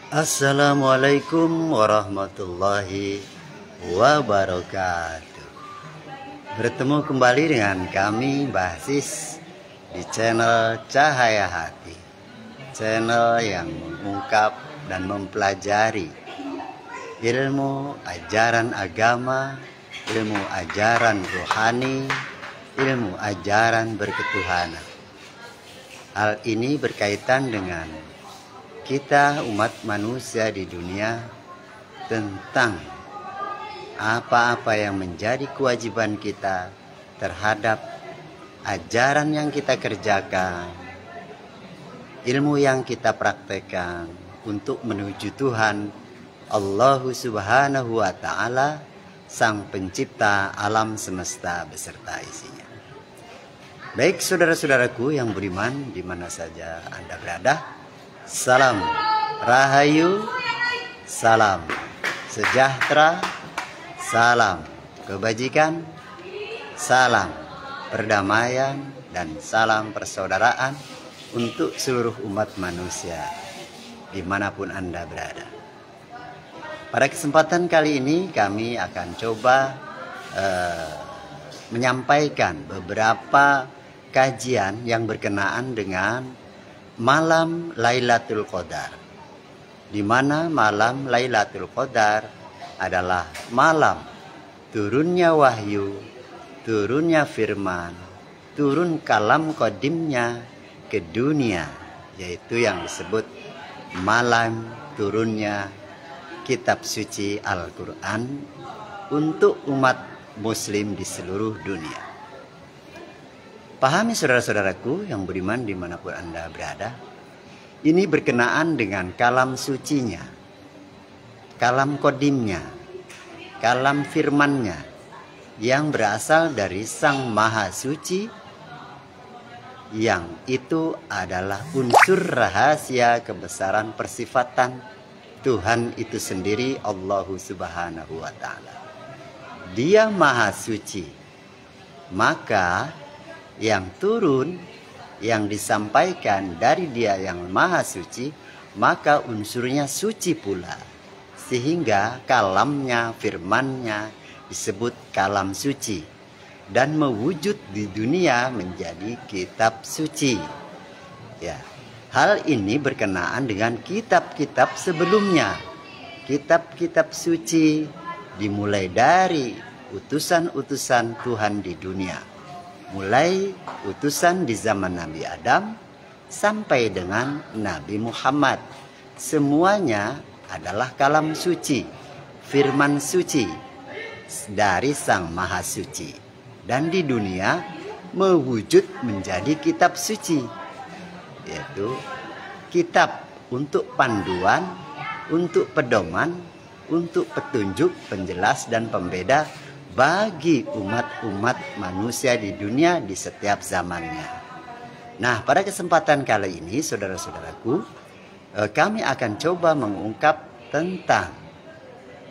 Assalamualaikum warahmatullahi wabarakatuh. Bertemu kembali dengan kami Mbah Sis di channel Cahaya Hati, channel yang mengungkap dan mempelajari ilmu ajaran agama, ilmu ajaran rohani, ilmu ajaran berketuhanan. Hal ini berkaitan dengan kita umat manusia di dunia, tentang apa-apa yang menjadi kewajiban kita terhadap ajaran yang kita kerjakan, ilmu yang kita praktekkan untuk menuju Tuhan Allah Subhanahu wa Ta'ala, Sang Pencipta alam semesta beserta isinya. Baik saudara-saudaraku yang beriman, di mana saja Anda berada, salam rahayu, salam sejahtera, salam kebajikan, salam perdamaian, dan salam persaudaraan untuk seluruh umat manusia dimanapun Anda berada. Pada kesempatan kali ini kami akan coba menyampaikan beberapa kajian yang berkenaan dengan malam Lailatul Qadar, di mana malam Lailatul Qadar adalah malam turunnya wahyu, turunnya firman, turun kalam qadimnya ke dunia, yaitu yang disebut malam turunnya kitab suci Al-Quran untuk umat muslim di seluruh dunia. Pahami saudara-saudaraku yang beriman dimanapun Anda berada, ini berkenaan dengan kalam sucinya, kalam kodimnya, kalam firmannya, yang berasal dari Sang Maha Suci, yang itu adalah unsur rahasia kebesaran persifatan Tuhan itu sendiri, Allah Subhanahu wa Ta'ala. Dia Maha Suci, maka yang turun, yang disampaikan dari Dia yang Maha Suci, maka unsurnya suci pula, sehingga kalamnya, firmannya disebut kalam suci, dan mewujud di dunia menjadi kitab suci. Ya, hal ini berkenaan dengan kitab-kitab sebelumnya, kitab-kitab suci, dimulai dari utusan-utusan Tuhan di dunia, mulai utusan di zaman Nabi Adam sampai dengan Nabi Muhammad. Semuanya adalah kalam suci, firman suci dari Sang Maha Suci, dan di dunia mewujud menjadi kitab suci, yaitu kitab untuk panduan, untuk pedoman, untuk petunjuk, penjelas dan pembeda bagi umat-umat manusia di dunia di setiap zamannya. Nah, pada kesempatan kali ini saudara-saudaraku, kami akan coba mengungkap tentang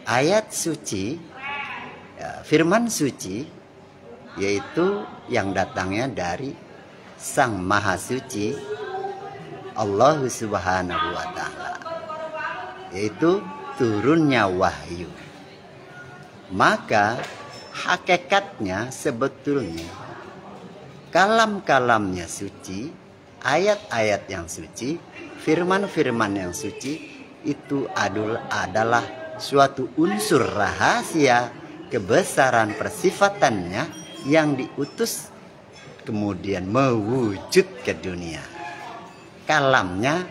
ayat suci, firman suci, yaitu yang datangnya dari Sang Maha Suci, Allah Subhanahu wa Ta'ala, yaitu turunnya wahyu. Maka hakikatnya sebetulnya kalam-kalamnya suci, ayat-ayat yang suci, firman-firman yang suci, itu adalah suatu unsur rahasia kebesaran persifatannya yang diutus kemudian mewujud ke dunia. Kalamnya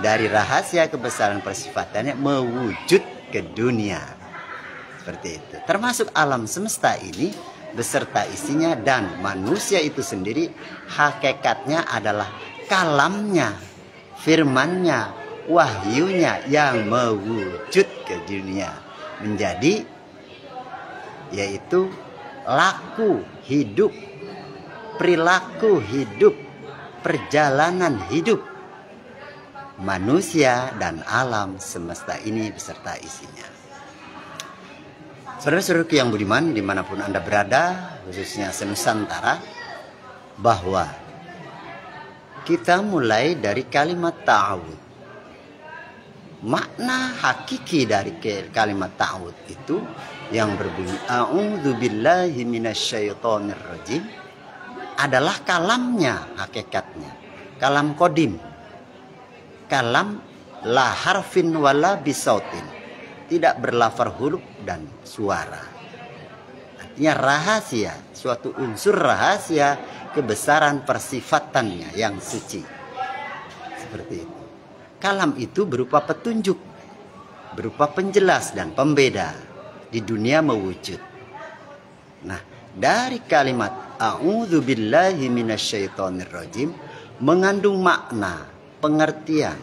dari rahasia kebesaran persifatannya mewujud ke dunia. Seperti itu. Termasuk alam semesta ini beserta isinya, dan manusia itu sendiri hakikatnya adalah kalamnya, firmannya, wahyunya yang mewujud ke dunia menjadi, yaitu laku hidup, perilaku hidup, perjalanan hidup manusia dan alam semesta ini beserta isinya. Saudara-saudaraku yang budiman dimanapun Anda berada, khususnya senusantara, bahwa kita mulai dari kalimat ta'awud. makna hakiki dari kalimat ta'awud itu yang berbunyi a'udzubillahi minasyaitonir rajim adalah kalamnya, hakikatnya kalam qadim, kalam la harfin wala bisautin, tidak berlafar huruf dan suara. Artinya rahasia, suatu unsur rahasia kebesaran persifatannya yang suci. Seperti itu. Kalam itu berupa petunjuk, berupa penjelas dan pembeda di dunia mewujud. Nah, dari kalimat a'udzubillahi minasyaitonirrajim mengandung makna, pengertian,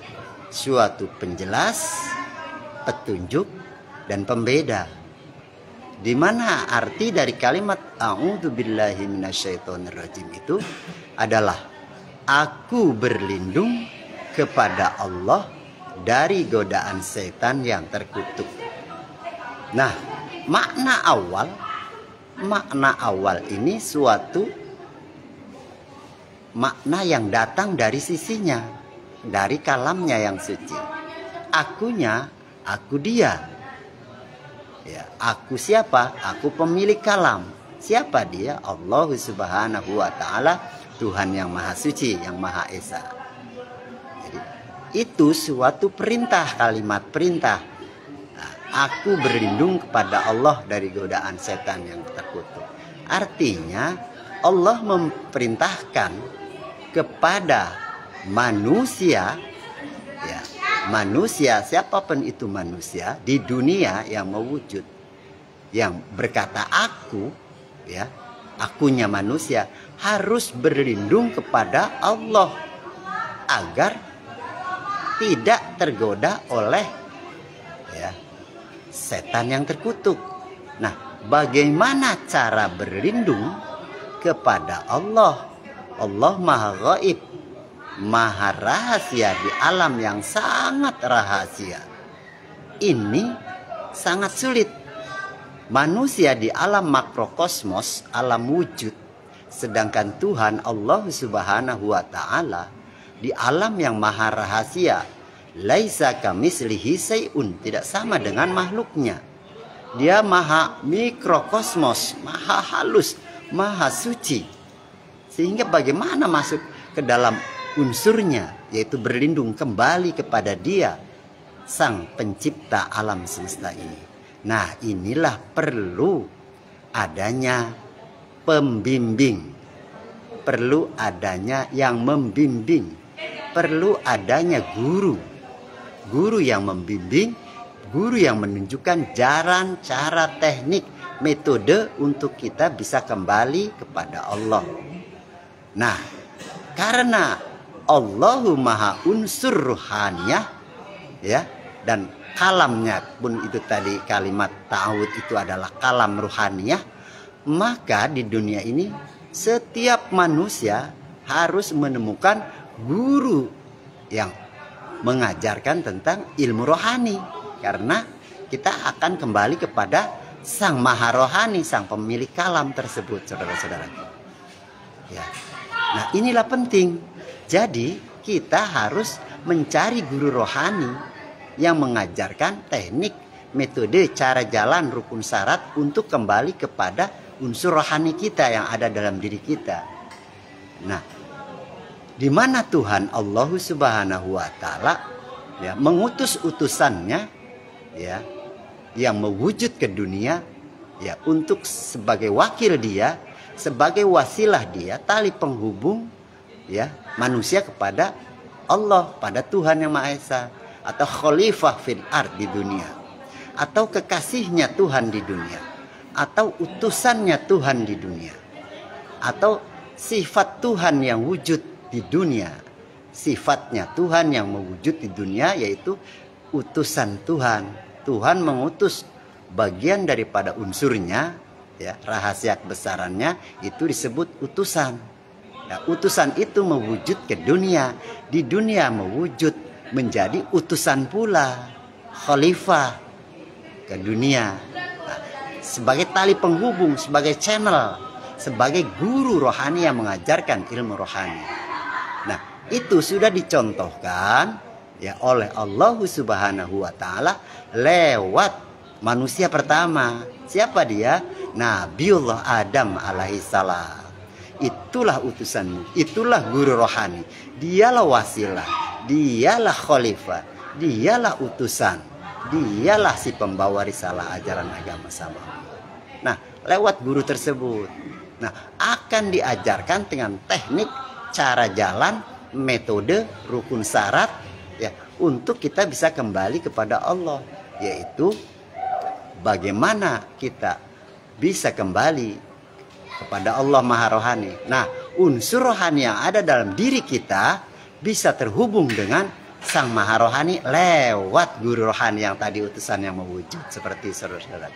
suatu penjelas, petunjuk dan pembeda. Di mana arti dari kalimat a'udzubillahi minasyaitonirrajim itu adalah aku berlindung kepada Allah dari godaan setan yang terkutuk. Nah, makna awal ini suatu makna yang datang dari sisinya, dari kalamnya yang suci. Akunya, aku dia. Ya, aku siapa? Aku pemilik kalam. Siapa dia? Allah Subhanahu wa ta'ala, Tuhan yang maha suci, yang maha esa. Jadi, itu suatu perintah, kalimat perintah. Nah, aku berlindung kepada Allah dari godaan setan yang terkutuk. Artinya Allah memerintahkan kepada manusia, ya, manusia, siapapun itu manusia di dunia yang mewujud, yang berkata aku, ya, akunya manusia harus berlindung kepada Allah agar tidak tergoda oleh, ya, setan yang terkutuk. Nah, bagaimana cara berlindung kepada Allah? Allah maha gaib, maha rahasia di alam yang sangat rahasia. Ini sangat sulit. Manusia di alam makrokosmos, alam wujud, sedangkan Tuhan Allah Subhanahu wa ta'ala di alam yang maha rahasia. Laisa kamitslihi syai'un, tidak sama dengan makhluknya. Dia maha mikrokosmos, maha halus, maha suci. Sehingga bagaimana masuk ke dalam unsurnya, yaitu berlindung kembali kepada Dia, Sang Pencipta alam semesta ini. Nah, inilah perlu adanya pembimbing, perlu adanya yang membimbing, perlu adanya guru yang membimbing, guru yang menunjukkan jalan, cara, teknik, metode untuk kita bisa kembali kepada Allah. Nah, karena Allahu maha unsur ruhaniyah, ya, dan kalamnya pun itu tadi kalimat ta'awud itu adalah kalam ruhaniyah, maka di dunia ini setiap manusia harus menemukan guru yang mengajarkan tentang ilmu rohani, karena kita akan kembali kepada sang maha rohani, sang pemilik kalam tersebut, saudara-saudara. Ya. Nah, inilah penting. Jadi kita harus mencari guru rohani yang mengajarkan teknik, metode, cara jalan, rukun syarat untuk kembali kepada unsur rohani kita yang ada dalam diri kita. Nah, di mana Tuhan Allah Subhanahu wa ta'ala, ya, mengutus utusannya, ya, yang mewujud ke dunia, ya, untuk sebagai wakil Dia, sebagai wasilah Dia, tali penghubung, ya, manusia kepada Allah, pada Tuhan yang Maha Esa, atau khalifah fil ard di dunia, atau kekasihnya Tuhan di dunia, atau utusannya Tuhan di dunia, atau sifat Tuhan yang wujud di dunia. Sifatnya Tuhan yang mewujud di dunia yaitu utusan Tuhan. Tuhan mengutus bagian daripada unsurnya, ya, rahasia kebesarannya itu disebut utusan. Nah, utusan itu mewujud ke dunia, di dunia mewujud menjadi utusan pula, khalifah ke dunia. Nah, sebagai tali penghubung, sebagai channel, sebagai guru rohani yang mengajarkan ilmu rohani. Nah, itu sudah dicontohkan ya oleh Allah Subhanahu wa taala lewat manusia pertama. Siapa dia? Nabiullah Adam alaihissalam. Itulah utusanmu, itulah guru rohani, dialah wasilah, dialah khalifah, dialah utusan, dialah si pembawa risalah ajaran agama samawi. Nah, lewat guru tersebut, nah akan diajarkan dengan teknik, cara jalan, metode, rukun syarat, ya, untuk kita bisa kembali kepada Allah, yaitu bagaimana kita bisa kembali kepada Allah Maha Rohani. Nah, unsur rohani yang ada dalam diri kita bisa terhubung dengan Sang Maha Rohani lewat guru rohani yang tadi utusan yang mewujud, seperti saudara-saudara.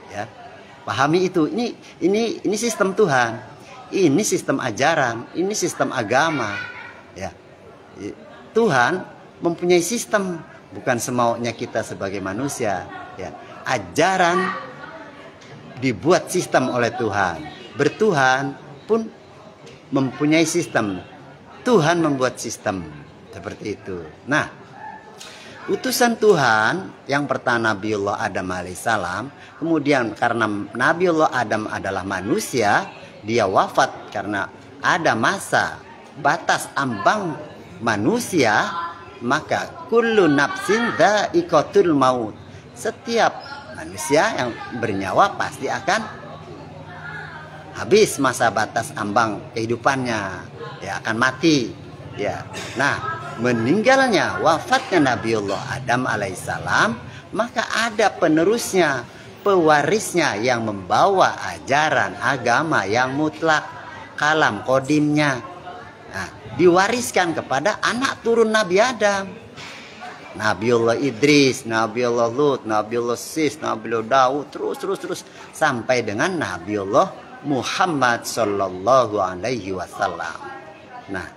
Ya, pahami itu. Ini sistem Tuhan, ini sistem ajaran, ini sistem agama. Ya, Tuhan mempunyai sistem, bukan semaunya kita sebagai manusia. Ya, ajaran dibuat sistem oleh Tuhan. Bertuhan pun mempunyai sistem. Tuhan membuat sistem seperti itu. Nah, utusan Tuhan yang pertama Nabiullah Adam alaihissalam. Kemudian karena Nabiullah Adam adalah manusia, dia wafat karena ada masa batas ambang manusia, maka kullu nafsin dha'iqatul maut. Setiap manusia yang bernyawa pasti akan habis masa batas ambang kehidupannya, ya akan mati, ya. Nah, meninggalnya, wafatnya Nabiullah Adam alaihissalam, maka ada penerusnya, pewarisnya yang membawa ajaran agama yang mutlak, kalam kodimnya. Nah, diwariskan kepada anak turun Nabi Adam, Nabiullah Idris, Nabiullah Lut, Nabiullah Sis, Nabiullah Daud, terus sampai dengan Nabiullah Muhammad Sallallahu Alaihi Wasallam. Nah,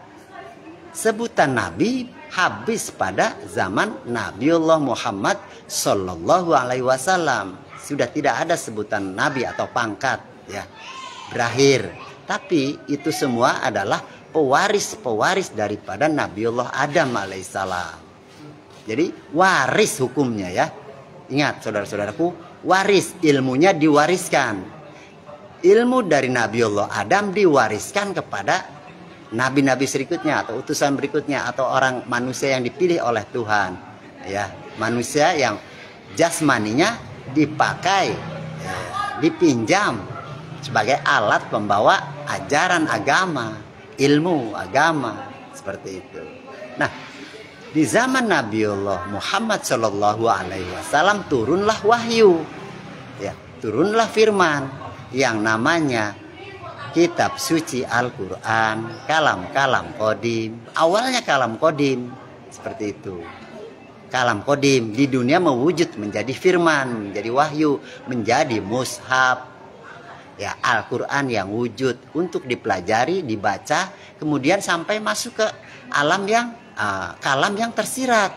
sebutan Nabi habis pada zaman Nabiullah Muhammad Sallallahu Alaihi Wasallam. Sudah tidak ada sebutan Nabi atau pangkat, ya, berakhir. Tapi itu semua adalah pewaris daripada Nabiullah Adam alaihissalam. Jadi waris hukumnya, ya. Ingat saudara-saudaraku, waris, ilmunya diwariskan. Ilmu dari Nabiullah Adam diwariskan kepada nabi-nabi berikutnya atau utusan berikutnya atau orang manusia yang dipilih oleh Tuhan, ya, manusia yang jasmaninya dipakai, ya, dipinjam sebagai alat pembawa ajaran agama, ilmu agama, seperti itu. Nah, di zaman Nabiullah Muhammad Shallallahu Alaihi Wasallam turunlah wahyu, ya, turunlah firman yang namanya kitab suci Al-Quran, kalam kodim. Awalnya kalam kodim, seperti itu. Kalam kodim di dunia mewujud menjadi firman, menjadi wahyu, menjadi mushaf, ya, Al-Quran yang wujud untuk dipelajari, dibaca, kemudian sampai masuk ke alam yang kalam yang tersirat.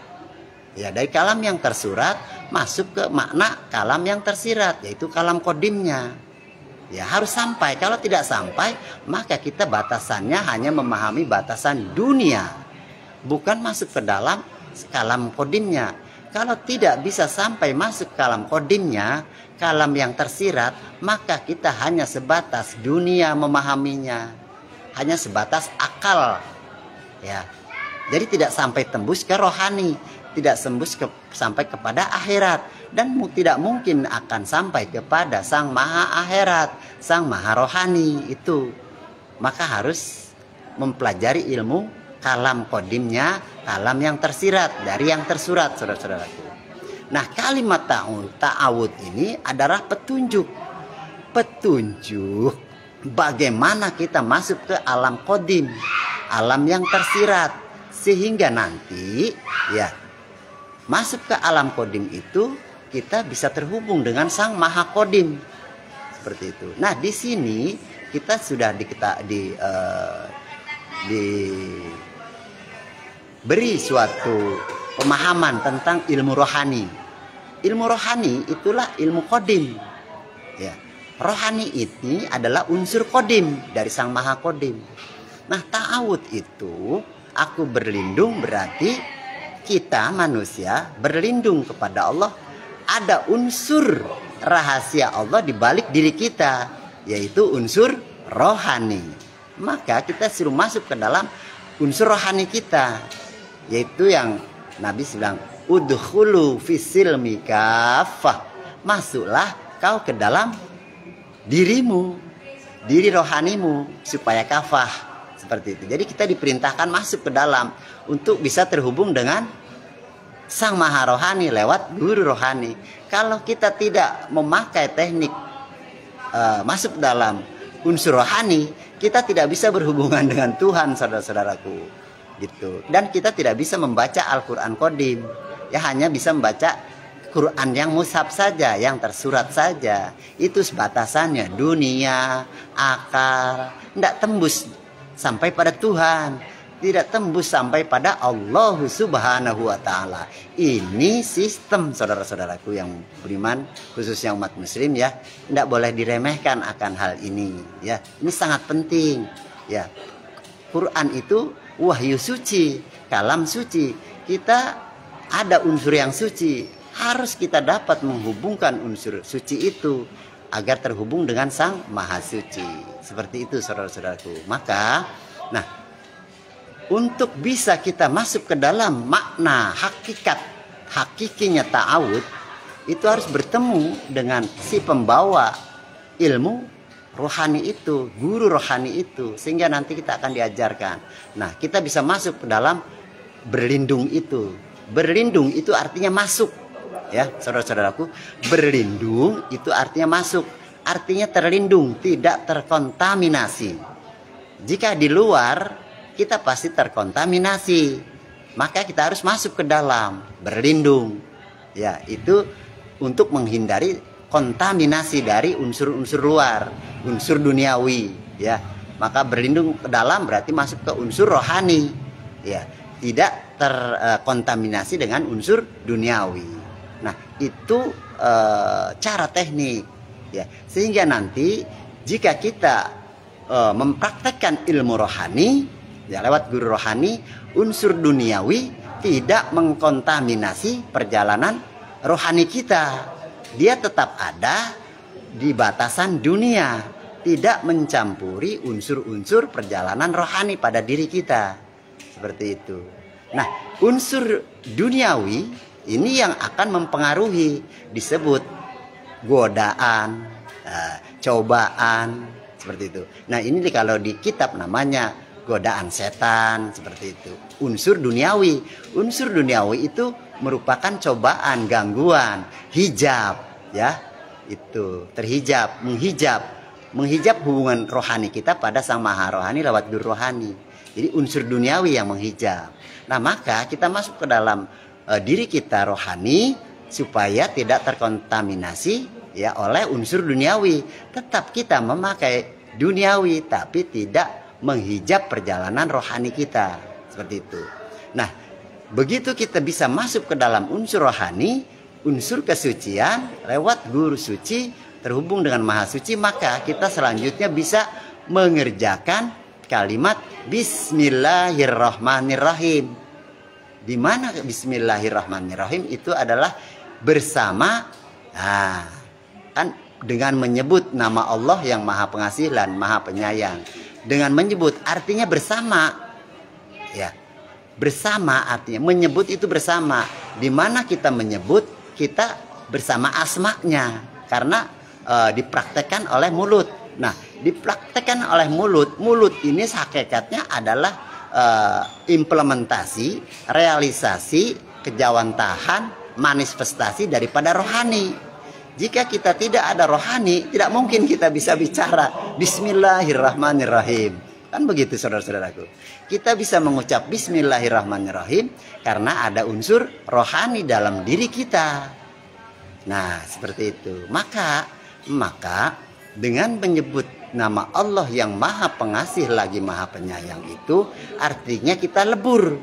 Ya, dari kalam yang tersurat masuk ke makna kalam yang tersirat, yaitu kalam kodimnya. Ya, harus sampai. Kalau tidak sampai, maka kita batasannya hanya memahami batasan dunia, bukan masuk ke dalam kalam kodimnya. Kalau tidak bisa sampai masuk kalam kodimnya, kalam yang tersirat, maka kita hanya sebatas dunia memahaminya, hanya sebatas akal, ya. Jadi tidak sampai tembus ke rohani, tidak sampai kepada akhirat. Dan tidak mungkin akan sampai kepada Sang Maha Akhirat, Sang Maha Rohani itu. Maka harus mempelajari ilmu kalam kodimnya, kalam yang tersirat dari yang tersurat, saudara-saudaraku. Nah, kalimat ta'awud ini adalah petunjuk bagaimana kita masuk ke alam kodim, alam yang tersirat, sehingga nanti, ya, masuk ke alam kodim itu kita bisa terhubung dengan Sang Maha Kodim, seperti itu. Nah, di sini kita sudah diberi suatu pemahaman tentang ilmu rohani. Ilmu rohani itulah ilmu kodim, ya. Rohani ini adalah unsur kodim dari Sang Maha Kodim. Nah, ta'awud itu aku berlindung berarti kita manusia berlindung kepada Allah, ada unsur rahasia Allah di balik diri kita, yaitu unsur rohani. Maka kita suruh masuk ke dalam unsur rohani kita, yaitu yang Nabi bilang, udkhulu fisilmi kafah, masuklah kau ke dalam dirimu, diri rohanimu, supaya kafah. Seperti itu. Jadi kita diperintahkan masuk ke dalam untuk bisa terhubung dengan Sang Maha Rohani lewat guru rohani. Kalau kita tidak memakai teknik masuk ke dalam unsur rohani, kita tidak bisa berhubungan dengan Tuhan, saudara-saudaraku. Gitu. Dan kita tidak bisa membaca Al-Quran Qadim. Ya, hanya bisa membaca Quran yang mushaf saja, yang tersurat saja. Itu batasannya, dunia, akal, tidak tembus sampai pada Tuhan, tidak tembus sampai pada Allah Subhanahu wa Ta'ala. Ini sistem, saudara-saudaraku yang beriman, khususnya umat muslim, ya, tidak boleh diremehkan akan hal ini, ya. Ini sangat penting, ya. Quran itu wahyu suci, kalam suci. Kita ada unsur yang suci, harus kita dapat menghubungkan unsur suci itu agar terhubung dengan Sang Maha Suci. Seperti itu, saudara-saudaraku. Maka, nah, untuk bisa kita masuk ke dalam makna hakikat, hakikinya ta'awud, itu harus bertemu dengan si pembawa ilmu rohani itu, guru rohani itu, sehingga nanti kita akan diajarkan. Nah, kita bisa masuk ke dalam berlindung itu. Berlindung itu artinya masuk. Ya, saudara-saudaraku, berlindung itu artinya masuk, artinya terlindung, tidak terkontaminasi. Jika di luar, kita pasti terkontaminasi, maka kita harus masuk ke dalam, berlindung. Ya, itu untuk menghindari kontaminasi dari unsur-unsur luar, unsur duniawi. Ya, maka berlindung ke dalam berarti masuk ke unsur rohani. Ya, tidak terkontaminasi dengan unsur duniawi. Nah, itu cara teknik, ya, sehingga nanti jika kita mempraktekkan ilmu rohani, ya, lewat guru rohani, unsur duniawi tidak mengkontaminasi perjalanan rohani kita. Dia tetap ada di batasan dunia, tidak mencampuri unsur-unsur perjalanan rohani pada diri kita. Seperti itu. Nah, unsur duniawi ini yang akan mempengaruhi, disebut godaan, cobaan, seperti itu. Nah, ini kalau di kitab namanya godaan setan, seperti itu. Unsur duniawi. Unsur duniawi itu merupakan cobaan, gangguan, hijab, ya. Itu terhijab, menghijab hubungan rohani kita pada Sang Maha Rohani lewat guru rohani. Jadi unsur duniawi yang menghijab. Nah, maka kita masuk ke dalam diri kita rohani supaya tidak terkontaminasi, ya, oleh unsur duniawi. Tetap kita memakai duniawi tapi tidak menghijab perjalanan rohani kita. Seperti itu. Nah, begitu kita bisa masuk ke dalam unsur rohani, unsur kesucian lewat guru suci, terhubung dengan Maha Suci, maka kita selanjutnya bisa mengerjakan kalimat Bismillahirrahmanirrahim. Di mana Bismillahirrahmanirrahim itu adalah bersama, nah, kan dengan menyebut nama Allah yang Maha Pengasih dan Maha Penyayang. Dengan menyebut artinya bersama, ya, bersama artinya menyebut itu bersama. Di mana kita menyebut, kita bersama asma'nya, karena dipraktekkan oleh mulut. Nah, dipraktekkan oleh mulut. Mulut ini hakikatnya adalah implementasi, realisasi, kejawantahan, manifestasi daripada rohani. Jika kita tidak ada rohani, tidak mungkin kita bisa bicara Bismillahirrahmanirrahim. Kan begitu, saudara-saudaraku. Kita bisa mengucap Bismillahirrahmanirrahim karena ada unsur rohani dalam diri kita. Nah, seperti itu. Maka dengan menyebut nama Allah yang Maha Pengasih lagi Maha Penyayang itu artinya kita lebur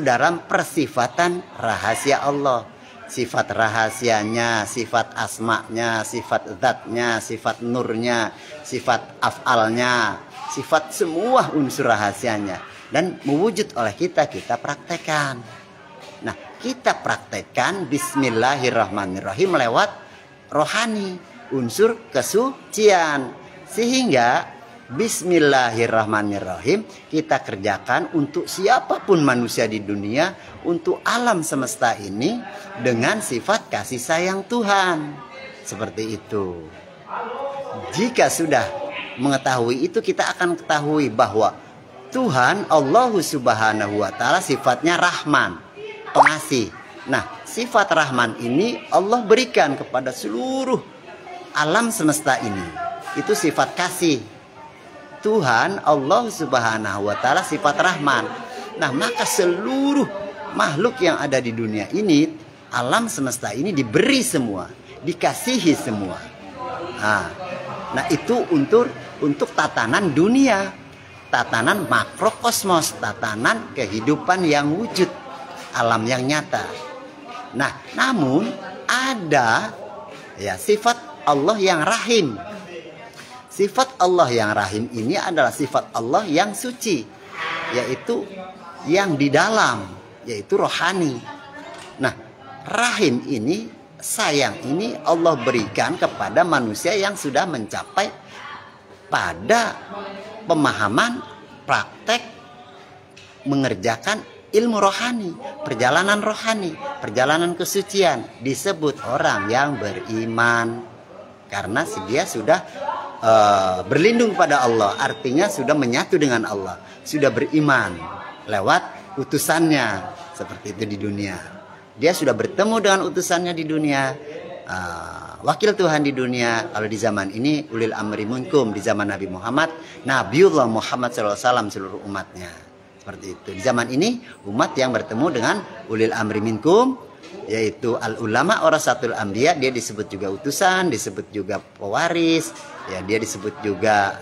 dalam persifatan rahasia Allah. Sifat rahasianya, sifat asma'nya, sifat zatnya, sifat nurnya, sifat af'alnya, sifat semua unsur rahasianya. Dan mewujud oleh kita praktekkan. Nah, kita praktekkan bismillahirrahmanirrahim lewat rohani, unsur kesucian. Sehingga bismillahirrahmanirrahim kita kerjakan untuk siapapun manusia di dunia, untuk alam semesta ini dengan sifat kasih sayang Tuhan. Seperti itu. Jika sudah mengetahui itu, kita akan ketahui bahwa Tuhan Allah Subhanahu wa Ta'ala sifatnya Rahman, pengasih. Nah, sifat Rahman ini Allah berikan kepada seluruh alam semesta ini. Itu sifat kasih. Tuhan Allah Subhanahu wa Ta'ala sifat Rahman. Nah, maka seluruh makhluk yang ada di dunia ini, alam semesta ini diberi semua, dikasihi semua. Nah, itu untuk tatanan dunia, tatanan makrokosmos, tatanan kehidupan yang wujud, alam yang nyata. Nah, namun ada ya sifat Allah yang rahim. Sifat Allah yang rahim ini adalah sifat Allah yang suci, yaitu yang di dalam, yaitu rohani. Nah, rahim ini, sayang ini Allah berikan kepada manusia yang sudah mencapai pada pemahaman praktek mengerjakan ilmu rohani, perjalanan kesucian. Disebut orang yang beriman karena dia sudah berlindung pada Allah, artinya sudah menyatu dengan Allah, sudah beriman lewat utusannya. Seperti itu di dunia, dia sudah bertemu dengan utusannya di dunia, wakil Tuhan di dunia. Kalau di zaman ini ulil amri minkum, di zaman Nabi Muhammad, Nabiullah Muhammad SAW seluruh umatnya. Seperti itu. Di zaman ini umat yang bertemu dengan ulil amri minkum, yaitu al ulama warasatul anbiya. Dia disebut juga utusan, disebut juga pewaris, ya, dia disebut juga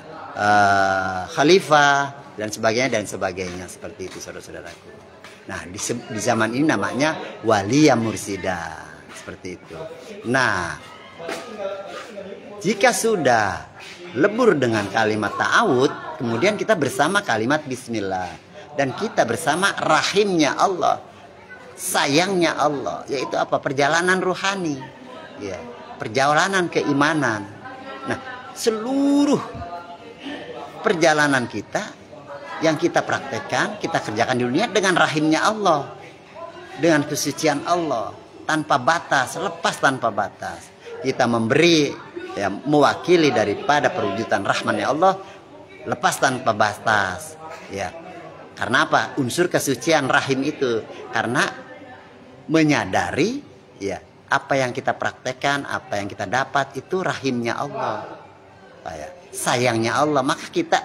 khalifah dan sebagainya seperti itu, saudara-saudaraku. Nah, di zaman ini namanya waliya mursida, seperti itu. Nah, jika sudah lebur dengan kalimat ta'awud, kemudian kita bersama kalimat bismillah, dan kita bersama rahimnya Allah, sayangnya Allah, yaitu apa? Perjalanan rohani, ya, perjalanan keimanan. Nah, seluruh perjalanan kita yang kita praktekkan, kita kerjakan di dunia dengan rahimnya Allah, dengan kesucian Allah, tanpa batas, lepas tanpa batas. Kita memberi, ya, mewakili daripada perwujudan rahmannya Allah, lepas tanpa batas, ya. Karena apa? Unsur kesucian rahim itu, karena menyadari, ya, apa yang kita praktekkan, apa yang kita dapat itu rahimnya Allah, ya, sayangnya Allah. Maka kita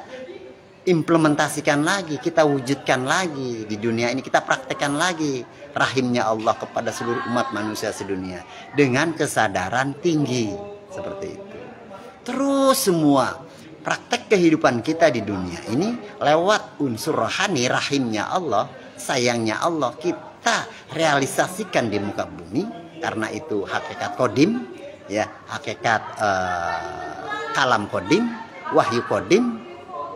implementasikan lagi, kita wujudkan lagi di dunia ini, kita praktekkan lagi rahimnya Allah kepada seluruh umat manusia sedunia dengan kesadaran tinggi. Seperti itu. Terus semua praktek kehidupan kita di dunia ini lewat unsur rohani, rahimnya Allah, sayangnya Allah, kita realisasikan di muka bumi. Karena itu hakikat kodim, ya, hakikat kalam kodim, wahyu kodim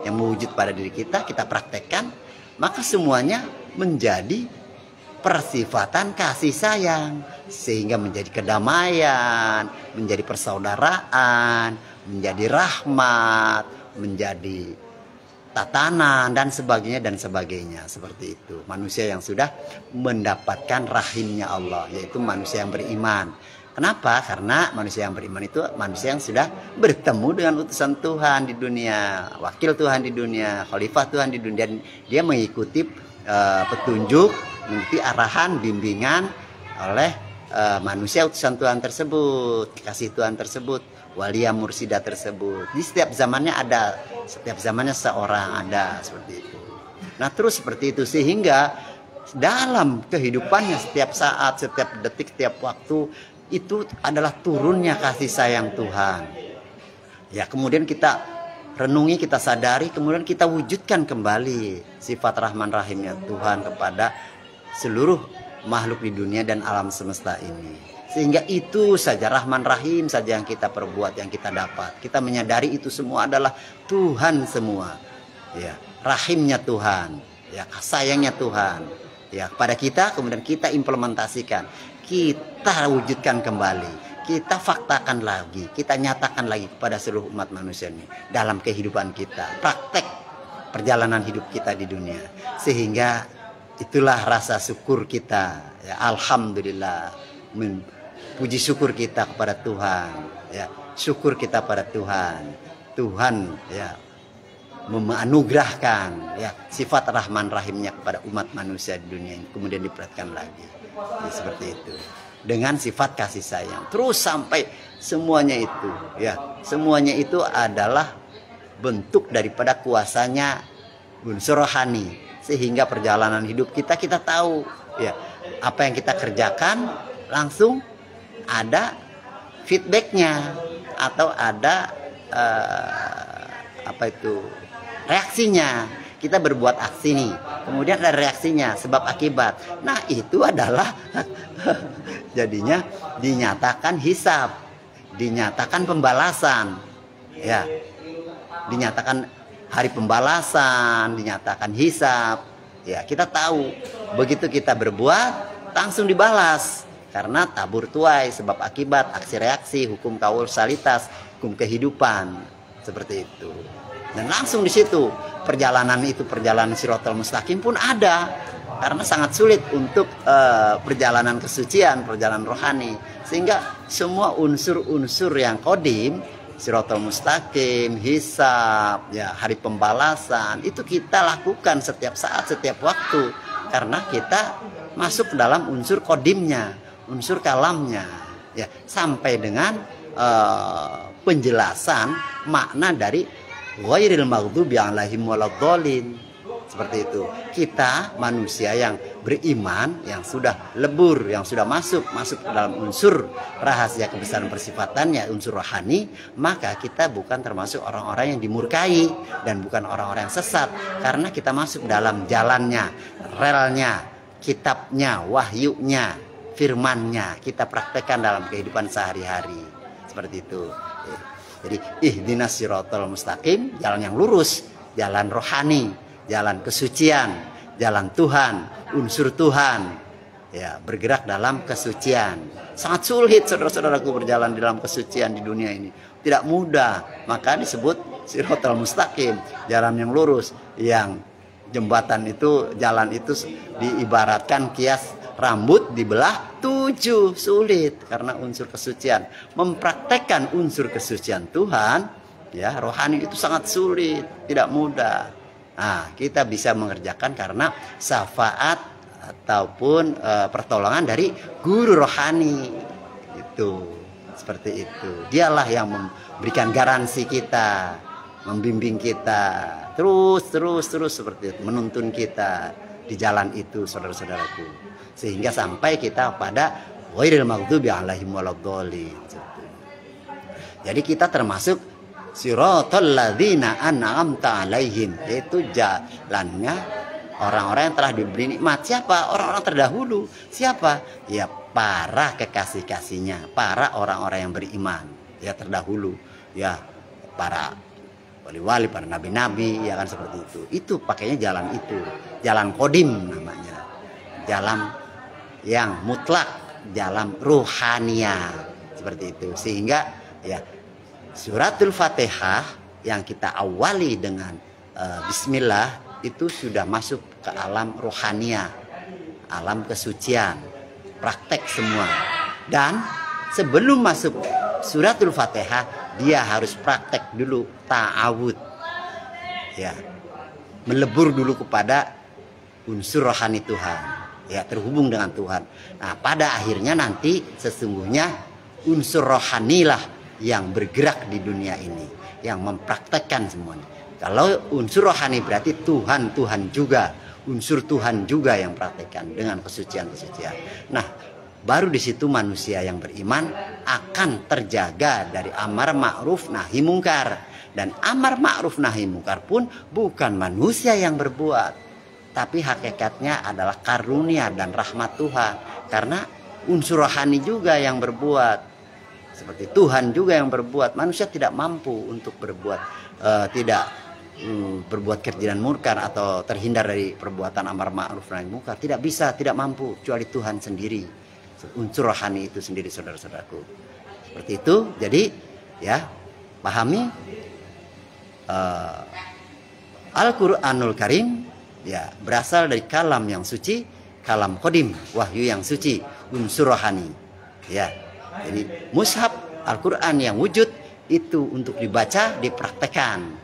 yang mewujud pada diri kita, kita praktekkan, maka semuanya menjadi persifatan kasih sayang, sehingga menjadi kedamaian, menjadi persaudaraan, menjadi rahmat, menjadi tatanan, dan sebagainya, seperti itu. Manusia yang sudah mendapatkan rahimnya Allah, yaitu manusia yang beriman. Kenapa? Karena manusia yang beriman itu manusia yang sudah bertemu dengan utusan Tuhan di dunia, wakil Tuhan di dunia, khalifah Tuhan di dunia. Dan dia mengikuti petunjuk, mengikuti arahan, bimbingan oleh manusia utusan Tuhan tersebut, kasih Tuhan tersebut, walia mursida tersebut. Di setiap zamannya ada, setiap zamannya seorang ada, seperti itu. Nah, terus seperti itu, sehingga dalam kehidupannya setiap saat, setiap detik, setiap waktu, itu adalah turunnya kasih sayang Tuhan. Ya, kemudian kita renungi, kita sadari, kemudian kita wujudkan kembali sifat Rahman Rahimnya Tuhan kepada seluruh makhluk di dunia dan alam semesta ini. Sehingga itu saja, Rahman Rahim saja yang kita perbuat, yang kita dapat. Kita menyadari itu semua adalah Tuhan semua. Ya, rahimnya Tuhan, ya, sayangnya Tuhan. ya kepada kita, kemudian kita implementasikan, kita wujudkan kembali, kita faktakan lagi, kita nyatakan lagi kepada seluruh umat manusia ini dalam kehidupan kita, praktek perjalanan hidup kita di dunia. Sehingga itulah rasa syukur kita, ya, alhamdulillah, puji syukur kita kepada Tuhan, ya, syukur kita pada Tuhan. Tuhan, ya, menganugerahkan, ya, sifat Rahman Rahimnya kepada umat manusia di dunia ini, kemudian diperhatikan lagi, ya, seperti itu, dengan sifat kasih sayang terus sampai semuanya itu, ya, semuanya itu adalah bentuk daripada kuasanya unsur rohani, sehingga perjalanan hidup kita tahu, ya, apa yang kita kerjakan langsung ada feedbacknya atau ada reaksinya. Kita berbuat aksi nih, kemudian ada reaksinya, sebab akibat. Nah, itu adalah jadinya dinyatakan hisab, dinyatakan pembalasan, ya, dinyatakan hari pembalasan, dinyatakan hisab. Ya, kita tahu begitu kita berbuat langsung dibalas, karena tabur tuai, sebab akibat, aksi reaksi, hukum kausalitas, hukum kehidupan, seperti itu. Dan langsung di situ perjalanan itu, perjalanan Shiratal Mustaqim pun ada, karena sangat sulit untuk perjalanan kesucian, perjalanan rohani, sehingga semua unsur-unsur yang kodim, Shiratal Mustaqim, hisab, ya, hari pembalasan, itu kita lakukan setiap saat, setiap waktu, karena kita masuk ke dalam unsur kodimnya, unsur kalamnya, ya, sampai dengan penjelasan makna dari ghairil maghdubi 'alaihim waladdallin. Seperti itu. Kita manusia yang beriman, yang sudah lebur, yang sudah masuk ke dalam unsur rahasia kebesaran persifatannya, unsur rohani, maka kita bukan termasuk orang-orang yang dimurkai dan bukan orang-orang yang sesat, karena kita masuk dalam jalannya, relnya, kitabnya, wahyunya, firmannya, kita praktekkan dalam kehidupan sehari-hari. Seperti itu. Jadi ihdinas siratal mustaqim, jalan yang lurus, jalan rohani, jalan kesucian, jalan Tuhan, unsur Tuhan, ya, bergerak dalam kesucian. Sangat sulit, saudara-saudaraku, berjalan dalam kesucian di dunia ini, tidak mudah. Maka disebut siratal mustaqim, jalan yang lurus, yang jembatan itu, jalan itu diibaratkan kias rambut dibelah 7, sulit karena unsur kesucian. Mempraktekkan unsur kesucian Tuhan, ya, rohani itu sangat sulit, tidak mudah. Nah, kita bisa mengerjakan karena syafaat ataupun pertolongan dari guru rohani. Itu seperti itu. Dialah yang memberikan garansi kita, membimbing kita terus seperti itu, menuntun kita di jalan itu, saudara-saudaraku, sehingga sampai kita pada ghairil maghdubi 'alaihim waladdallin. Jadi kita termasuk siratal ladzina an'amta 'alaihim, yaitu jalannya orang-orang yang telah diberi nikmat. Siapa? Orang-orang terdahulu. Siapa? Ya, para kekasih-kasihnya, para orang-orang yang beriman, ya, terdahulu, ya, para wali-wali, para nabi-nabi, ya kan, seperti itu. Itu pakainya jalan itu, jalan kodim namanya, jalan yang mutlak, jalan ruhania, seperti itu. Sehingga, ya, suratul Fatihah yang kita awali dengan bismillah itu sudah masuk ke alam ruhania, alam kesucian, praktek semua. Dan sebelum masuk suratul Fatihah, dia harus praktek dulu ta'awud, ya, melebur dulu kepada unsur rohani Tuhan, ya, terhubung dengan Tuhan. Nah, pada akhirnya nanti sesungguhnya unsur rohanilah yang bergerak di dunia ini, yang mempraktekkan semuanya. Kalau unsur rohani berarti Tuhan juga, unsur Tuhan juga yang praktekkan dengan kesucian-kesucian. Nah, baru di situ manusia yang beriman akan terjaga dari amar ma'ruf nahi mungkar. Dan amar ma'ruf nahi mungkar pun bukan manusia yang berbuat, tapi hakikatnya adalah karunia dan rahmat Tuhan. Karena unsur rohani juga yang berbuat, seperti Tuhan juga yang berbuat. Manusia tidak mampu untuk berbuat, tidak berbuat keji dan munkar atau terhindar dari perbuatan amar ma'ruf nahi munkar. Tidak bisa, tidak mampu kecuali Tuhan sendiri. Unsur rohani itu sendiri, saudara-saudaraku. Seperti itu. Jadi ya, pahami Al-Qur'anul Karim ya berasal dari kalam yang suci, kalam qadim, wahyu yang suci, unsur rohani. Ya. Jadi mushaf Al-Qur'an yang wujud itu untuk dibaca, dipraktekkan.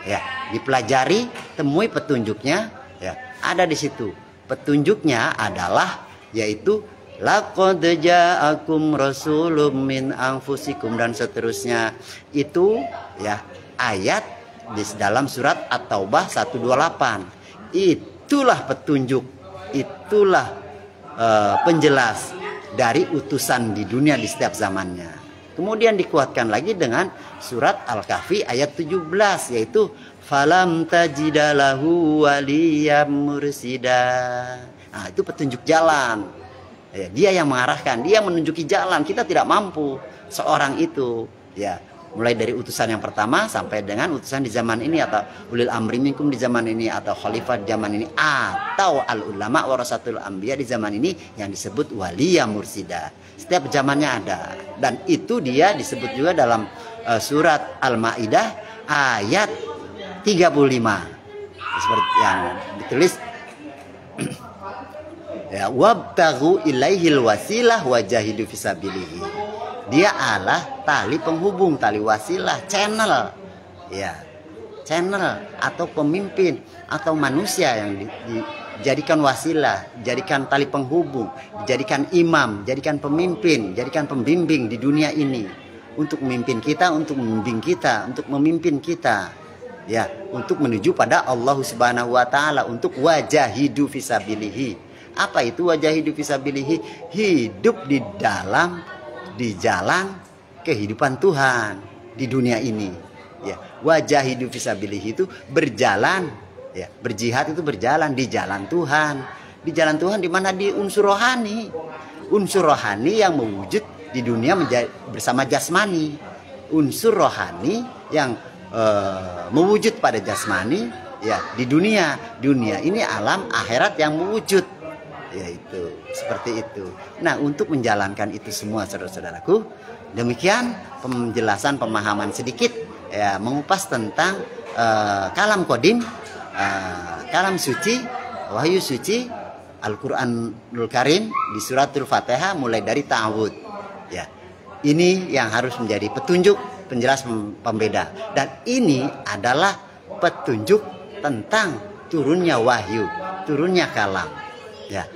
Ya, dipelajari, temui petunjuknya, ya, ada di situ. Petunjuknya adalah yaitu laqad ja'akum rasulun min anfusikum dan seterusnya. Itu ya ayat di dalam surat At-Taubah 128. Itulah petunjuk, itulah penjelas dari utusan di dunia di setiap zamannya. Kemudian dikuatkan lagi dengan surat Al-Kahfi ayat 17, yaitu falam tajidalahu waliyam mursida. Nah, itu petunjuk jalan. Ya, dia yang mengarahkan, dia menunjuki jalan. Kita tidak mampu seorang itu. Ya, mulai dari utusan yang pertama sampai dengan utusan di zaman ini, atau ulil amri minkum di zaman ini, atau khalifah di zaman ini, atau al ulama warasatul anbiya di zaman ini yang disebut waliyam mursida. Setiap zamannya ada, dan itu dia disebut juga dalam surat Al-Maidah ayat 35 seperti yang ditulis ya, wabtaghu ilaihil wasilah wajahidu fisabilihi. Dia adalah tali penghubung, tali wasilah, channel ya, channel atau pemimpin atau manusia yang dijadikan wasilah, jadikan tali penghubung, dijadikan imam, jadikan pemimpin, jadikan pembimbing di dunia ini untuk memimpin kita, untuk membimbing kita, untuk memimpin kita, ya, untuk menuju pada Allah Subhanahu wa taala, untuk wajahidu fisabilihi. Apa itu wajahidu fisabilihi? Hidup di jalan kehidupan Tuhan di dunia ini. Ya, wajahidu fisabilihi itu berjalan, ya, berjihad itu berjalan di jalan Tuhan. Di jalan Tuhan di mana? Di unsur rohani. Unsur rohani yang mewujud di dunia bersama jasmani. Unsur rohani yang mewujud pada jasmani ya di dunia. Dunia ini alam akhirat yang mewujud. Yaitu seperti itu. Nah, untuk menjalankan itu semua saudara-saudaraku, demikian penjelasan pemahaman sedikit ya, mengupas tentang kalam qadim, kalam suci, wahyu suci, Al-Qur'anul Karim di suratul Fatihah mulai dari ta'awud. Ya. Ini yang harus menjadi petunjuk, penjelas, pembeda. Dan ini adalah petunjuk tentang turunnya wahyu, turunnya kalam. Ya.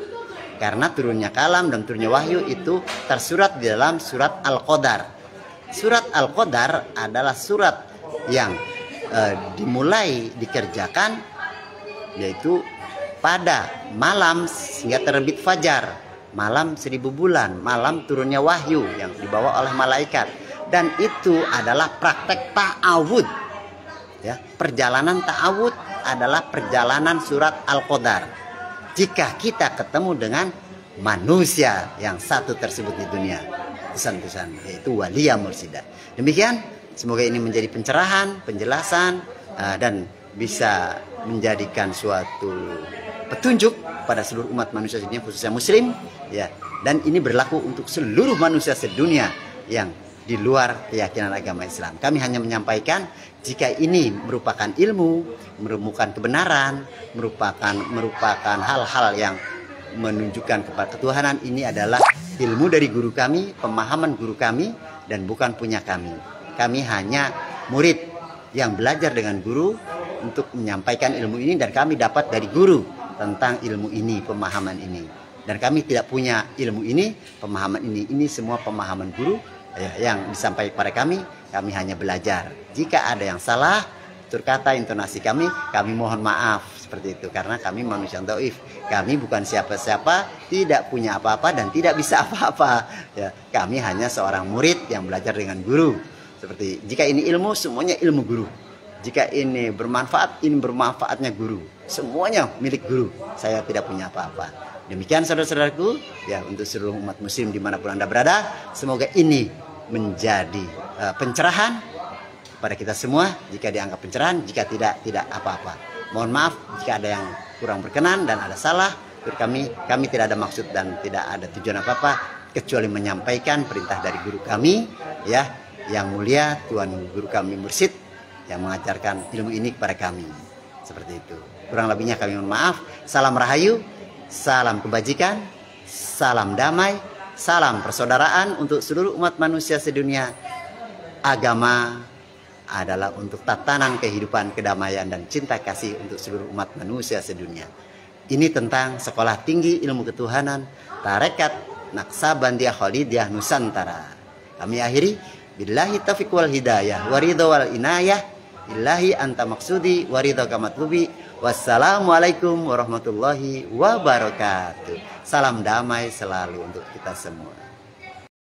Karena turunnya kalam dan turunnya wahyu itu tersurat di dalam surat Al-Qadar. Surat Al-Qadar adalah surat yang dimulai dikerjakan yaitu pada malam hingga terbit fajar, malam 1000 bulan, malam turunnya wahyu yang dibawa oleh malaikat. Dan itu adalah praktek ta'awud. Ya, perjalanan ta'awud adalah perjalanan surat Al-Qadar. Jika kita ketemu dengan manusia yang satu tersebut di dunia, pesan-pesan yaitu waliyam mursida. Demikian, semoga ini menjadi pencerahan, penjelasan, dan bisa menjadikan suatu petunjuk pada seluruh umat manusia di dunia, khususnya muslim ya. Dan ini berlaku untuk seluruh manusia sedunia yang di luar keyakinan agama Islam. Kami hanya menyampaikan jika ini merupakan ilmu, merupakan kebenaran, merupakan hal-hal yang menunjukkan kepada ketuhanan. Ini adalah ilmu dari guru kami, pemahaman guru kami, dan bukan punya kami. Kami hanya murid yang belajar dengan guru untuk menyampaikan ilmu ini, dan kami dapat dari guru tentang ilmu ini, pemahaman ini. Dan kami tidak punya ilmu ini, pemahaman ini. Ini semua pemahaman guru ya, yang disampaikan kepada kami. Kami hanya belajar. Jika ada yang salah, tutur kata, intonasi kami mohon maaf seperti itu, karena kami manusia dhaif. Kami bukan siapa-siapa, tidak punya apa-apa dan tidak bisa apa-apa. Ya, kami hanya seorang murid yang belajar dengan guru. Seperti jika ini ilmu, semuanya ilmu guru. Jika ini bermanfaat, ini bermanfaatnya guru. Semuanya milik guru. Saya tidak punya apa-apa. Demikian saudara-saudaraku, ya, untuk seluruh umat muslim dimanapun Anda berada, semoga ini menjadi pencerahan, pada kita semua. Jika dianggap pencerahan, jika tidak apa-apa. Mohon maaf jika ada yang kurang berkenan dan ada salah. Kami tidak ada maksud dan tidak ada tujuan apa-apa kecuali menyampaikan perintah dari guru kami, ya, yang mulia Tuan Guru kami Mursyid yang mengajarkan ilmu ini kepada kami. Seperti itu. Kurang lebihnya kami mohon maaf. Salam rahayu, salam kebajikan, salam damai, salam persaudaraan untuk seluruh umat manusia sedunia. Agama adalah untuk tatanan kehidupan, kedamaian, dan cinta kasih untuk seluruh umat manusia sedunia. Ini tentang Sekolah Tinggi Ilmu Ketuhanan Tarekat Naqsabandiyah Khalidiyah Nusantara. Kami akhiri, billahi taufiq wal hidayah waridho wal inayah, illahi anta maksudi waridho kamatlubi. Wassalamualaikum warahmatullahi wabarakatuh. Salam damai selalu untuk kita semua.